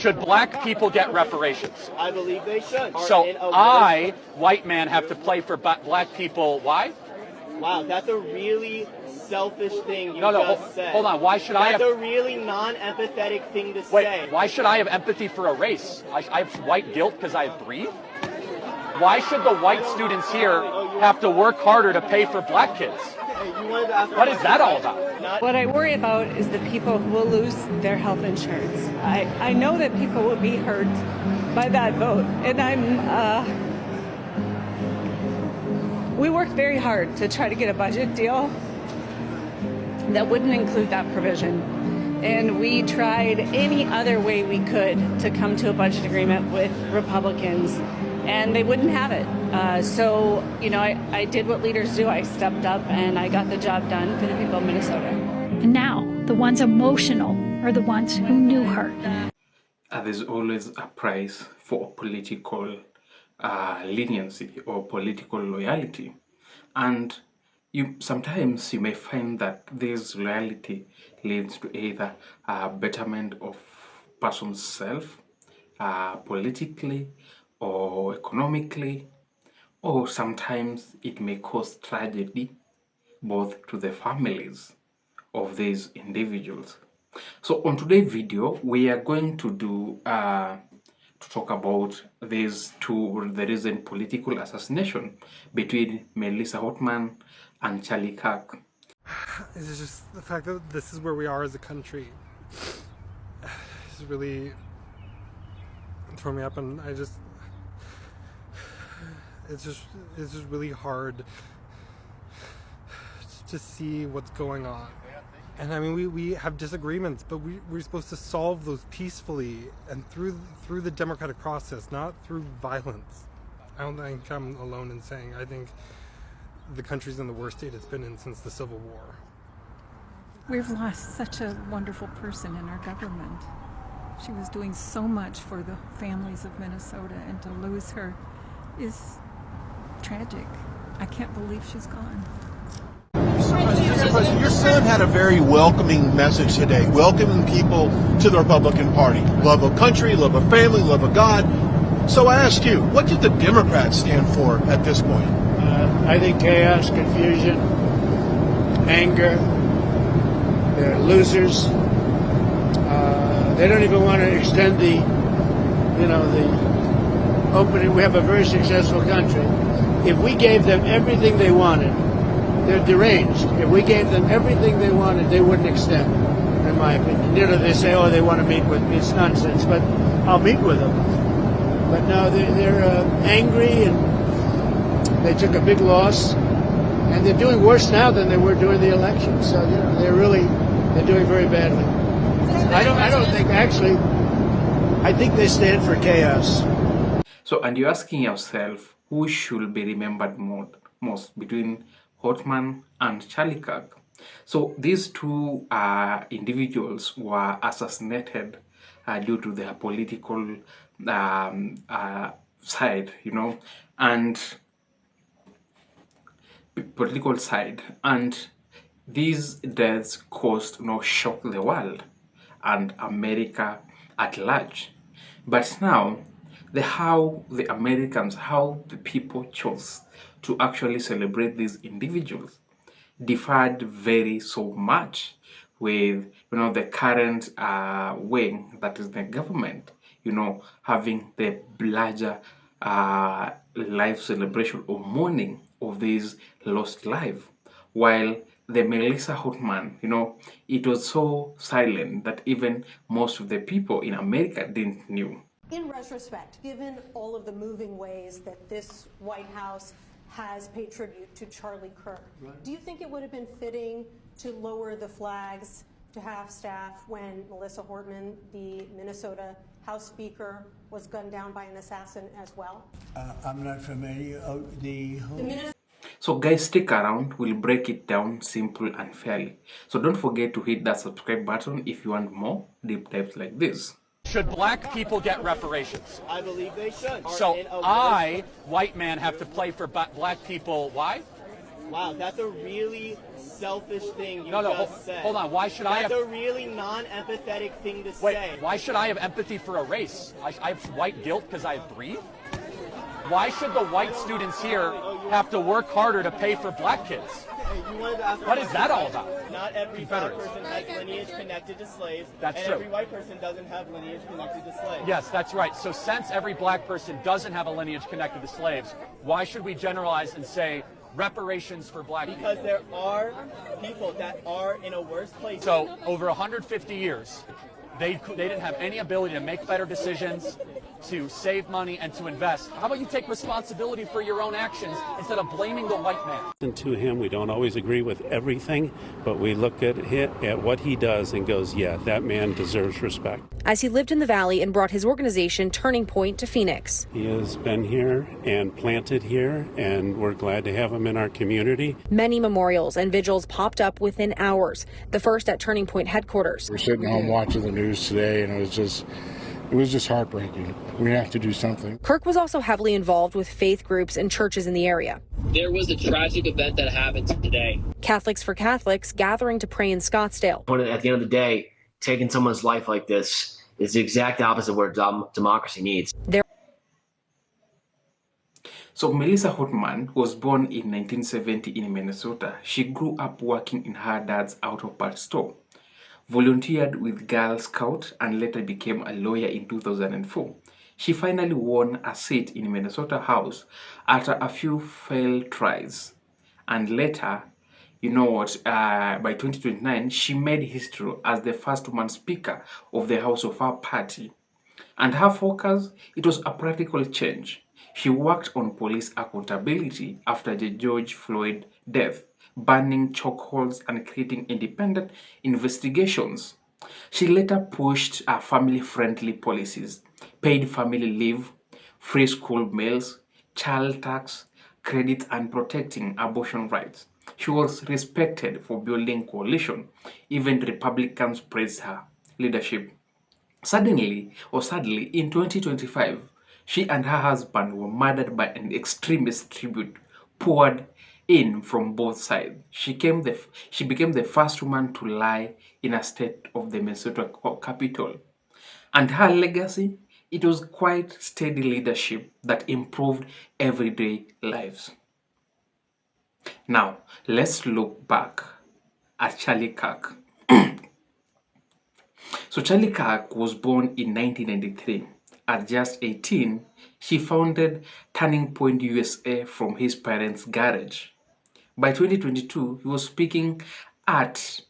Should black people get reparations? I believe they should. So I, white man, have to play for black people. Why? Wow, that's a really selfish thing you just said. Hold on. Why should I have... That's a really non-empathetic thing to Wait, say. why should I have empathy for a race? I have white guilt because I breathe? Why should the white students here have to work harder to pay for black kids? What is that all about? What I worry about is the people who will lose their health insurance. I know that people will be hurt by that vote, and we worked very hard to try to get a budget deal that wouldn't include that provision. And we tried any other way we could to come to a budget agreement with Republicans, and they wouldn't have it. So, you know, I did what leaders do. I stepped up and I got the job done for the people of Minnesota. And now, the ones emotional are the ones who knew her. There's always a price for political leniency or political loyalty. And sometimes you may find that this loyalty leads to either a betterment of person's self, politically or economically, or sometimes it may cause tragedy both to the families of these individuals. So on today's video, we are going to do to talk about the recent political assassination between Melissa Hortman and Charlie Kirk. It's just the fact that this is where we are as a country. It's really tore me up, and it's just really hard to see what's going on. And I mean, we have disagreements, but we're supposed to solve those peacefully and through the democratic process, not through violence. I don't think I'm alone in saying I think the country's in the worst state it's been in since the Civil War. We've lost such a wonderful person in our government. She was doing so much for the families of Minnesota, and to lose her is tragic. I can't believe she's gone. Your son had a very welcoming message today, welcoming people to the Republican Party. Love of country, love of family, love of God. So I ask you, what did the Democrats stand for at this point? I think chaos, confusion, anger. They're losers. They don't even want to extend the opening. We have a very successful country. If we gave them everything they wanted, they're deranged. If we gave them everything they wanted, they wouldn't extend, in my opinion. You know, they say, oh, they want to meet with me. It's nonsense, but I'll meet with them. But no, they're angry, and they took a big loss, and they're doing worse now than they were during the election. So, you know, they're doing very badly. I don't think, actually, I think they stand for chaos. So, and you're asking yourself, who should be remembered most between Hortman and Charlie Kirk? So these two individuals were assassinated due to their political side, you know, and political side, and these deaths caused shock the world and America at large. But now, how the people chose to actually celebrate these individuals differed very so much with the current wing, that is the government, having the larger life celebration or mourning of these lost life, while the Melissa Hortman, it was so silent that even most of the people in America didn't knew. In retrospect, given all of the moving ways that this White House has paid tribute to Charlie Kirk, do you think it would have been fitting to lower the flags to half-staff when Melissa Hortman, the Minnesota House Speaker, was gunned down by an assassin as well? I'm not familiar with the So guys, stick around, we'll break it down simple and fairly. So don't forget to hit that subscribe button if you want more deep dives like this. Should black people get reparations? I believe they should. So I, white man, have to play for black people. Why? Wow, that's a really selfish thing you No, just said. hold on. Why should I have... That's a really non-empathetic thing to Wait, say. why should I have empathy for a race? I have white guilt because I breathe? Why should the white students here have to work harder to pay for black kids? You wanted to ask What is that all about? Not every black person has lineage connected to slaves. That's and true. every white person doesn't have lineage connected to slaves. Yes, that's right. So since every black person doesn't have a lineage connected to slaves, why should we generalize and say reparations for black people? Because there are people that are in a worse place. So over 150 years, they didn't have any ability to make better decisions, to save money, and to invest. How about you take responsibility for your own actions instead of blaming the white man? And to him, we don't always agree with everything, but we look at what he does and goes, yeah, that man deserves respect. As he lived in the Valley and brought his organization Turning Point to Phoenix. He has been here and planted here, and we're glad to have him in our community. Many memorials and vigils popped up within hours, the first at Turning Point headquarters. We're sitting home watching the news today, and it was just heartbreaking. We have to do something. Kirk was also heavily involved with faith groups and churches in the area. There was a tragic event that happened today. Catholics for Catholics gathering to pray in Scottsdale. But at the end of the day, taking someone's life like this is the exact opposite of what democracy needs. So Melissa Hortman was born in 1970 in Minnesota. She grew up working in her dad's auto parts store, volunteered with Girl Scout, and later became a lawyer in 2004. She finally won a seat in Minnesota House after a few failed tries. And later, you know what, by 2029, she made history as the first woman speaker of the House of her party. And her focus, it was a practical change. She worked on police accountability after the George Floyd death, banning chokeholds and creating independent investigations. She later pushed family-friendly policies, paid family leave, free school meals, child tax, credit, and protecting abortion rights. She was respected for building coalition. Even Republicans praised her leadership. Sadly, in 2025, she and her husband were murdered by an extremist tribute poured in from both sides. She became the first woman to lie in a state of the Minnesota Capitol. And her legacy, it was quite steady leadership that improved everyday lives. Now, let's look back at Charlie Kirk. So Charlie Kirk was born in 1993. At just 18, she founded Turning Point USA from his parents' garage. By 2022, he was speaking at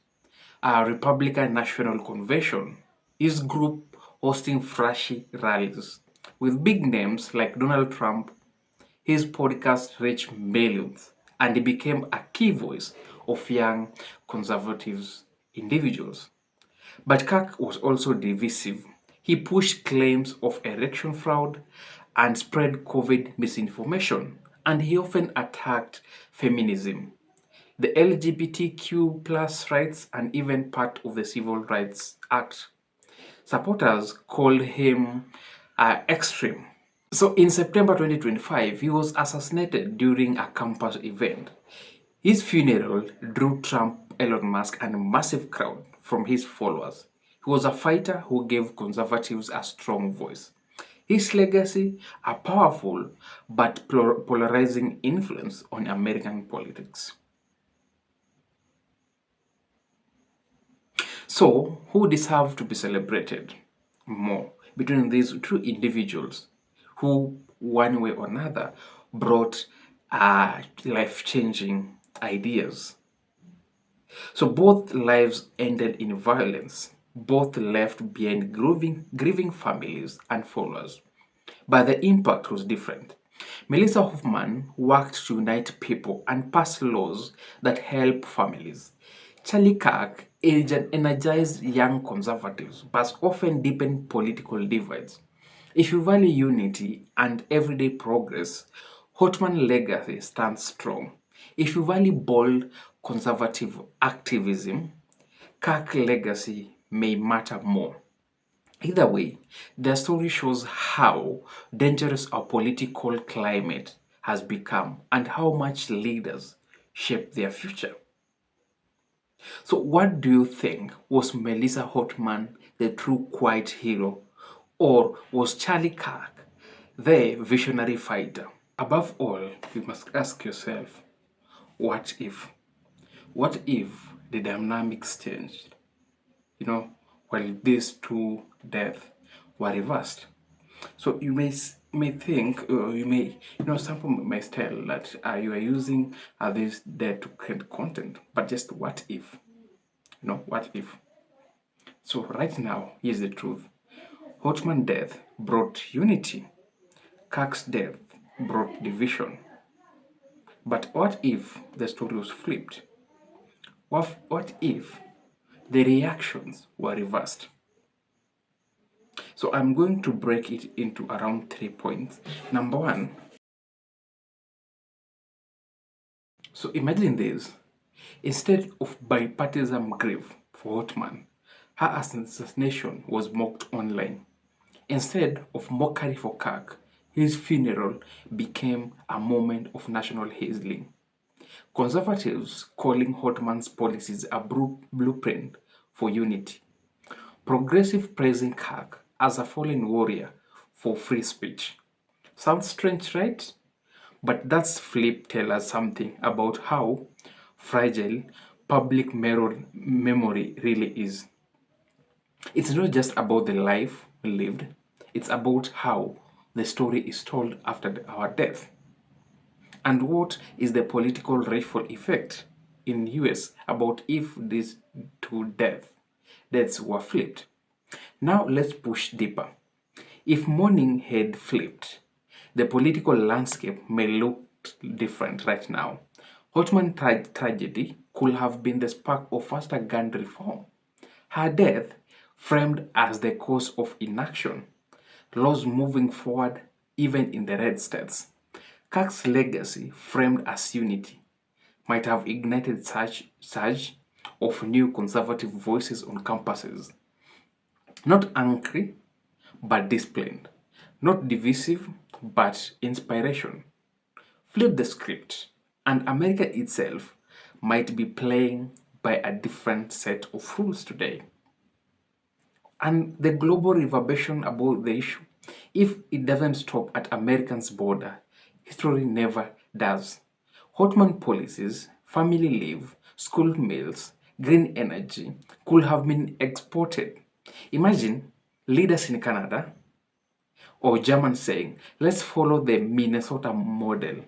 a Republican National Convention, his group hosting flashy rallies with big names like Donald Trump. His podcast reached millions, and he became a key voice of young conservative individuals. But Kirk was also divisive. He pushed claims of election fraud and spread COVID misinformation, and he often attacked feminism, the LGBTQ plus rights, and even part of the Civil Rights Act. Supporters called him extreme. So in September 2025, he was assassinated during a campus event. His funeral drew Trump, Elon Musk, and a massive crowd from his followers. He was a fighter who gave conservatives a strong voice. His legacy, a powerful but polarizing influence on American politics. So, who deserve to be celebrated more between these two individuals who, one way or another, brought life-changing ideas? So both lives ended in violence. Both left behind grieving families and followers. But the impact was different. Melissa Hortman worked to unite people and pass laws that help families. Charlie Kirk energized young conservatives, but often deepened political divides. If you value unity and everyday progress, Hortman's legacy stands strong. If you value bold conservative activism, Kirk's legacy may matter more. Either way, their story shows how dangerous our political climate has become and how much leaders shape their future. So what do you think? Was Melissa Hortman the true quiet hero, or was Charlie Kirk the visionary fighter? Above all, you must ask yourself, what if? What if the dynamics changed? While these two deaths were reversed. So you may think, some people may tell that you are using this death to create content, but just what if? What if? So right now, here's the truth. Hortman's death brought unity. Kirk's death brought division. But what if the story was flipped? What if the reactions were reversed? So I'm going to break it into around 3 points. Number one, so imagine this. Instead of bipartisan grief for Hortman, her assassination was mocked online. Instead of mockery for Kirk, his funeral became a moment of national healing. Conservatives calling Hortman's policies a blueprint for unity. Progressive praising Kirk as a fallen warrior for free speech. Sounds strange, right? But that's flip tell us something about how fragile public memory really is. It's not just about the life we lived, it's about how the story is told after our death. And what is the political ripple effect in US about if these two deaths were flipped? Now let's push deeper. If mourning had flipped, the political landscape may look different right now. Hortman's tragedy could have been the spark of faster gun reform. Her death, framed as the cause of inaction, laws moving forward even in the red states. Kirk's legacy, framed as unity, might have ignited such surge of new conservative voices on campuses. Not angry, but disciplined. Not divisive, but inspiration. Flip the script, and America itself might be playing by a different set of rules today. And the global reverberation about the issue, if it doesn't stop at Americans' border, history never does. Hortman policies, family leave, school meals, green energy could have been exported. Imagine leaders in Canada or Germany saying, let's follow the Minnesota model,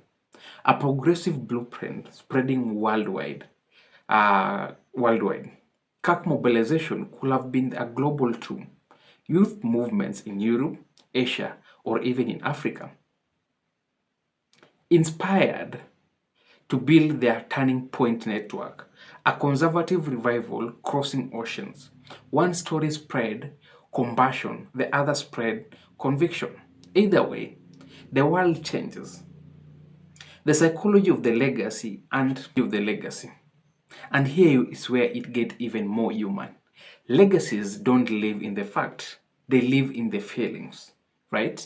a progressive blueprint spreading worldwide. Kirk mobilization could have been a global tool. Youth movements in Europe, Asia, or even in Africa, inspired to build their turning point network, a conservative revival crossing oceans. One story spread compassion, the other spread conviction. Either way, the world changes. The psychology of the legacy and of the legacy. And here is where it gets even more human. Legacies don't live in the fact, they live in the feelings, right?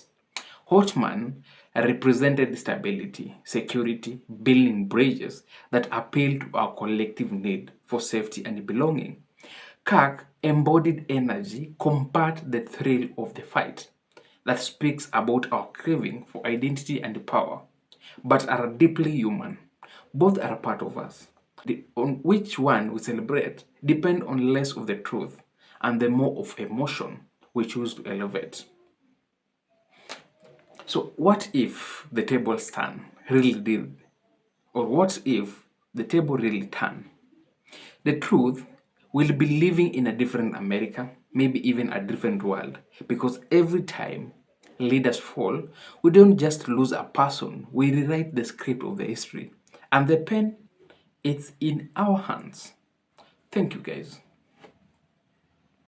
Hortman represented stability, security, building bridges that appeal to our collective need for safety and belonging. Kirk embodied energy, compared the thrill of the fight, that speaks about our craving for identity and power, but are deeply human. Both are a part of us. On which one we celebrate depend on less of the truth and the more of emotion we choose to elevate. So what if the tables turn really did? Or what if the table really turned? The truth, we'll be living in a different America, maybe even a different world, because every time leaders fall, we don't just lose a person, we rewrite the script of the history. And the pen, it's in our hands. Thank you, guys.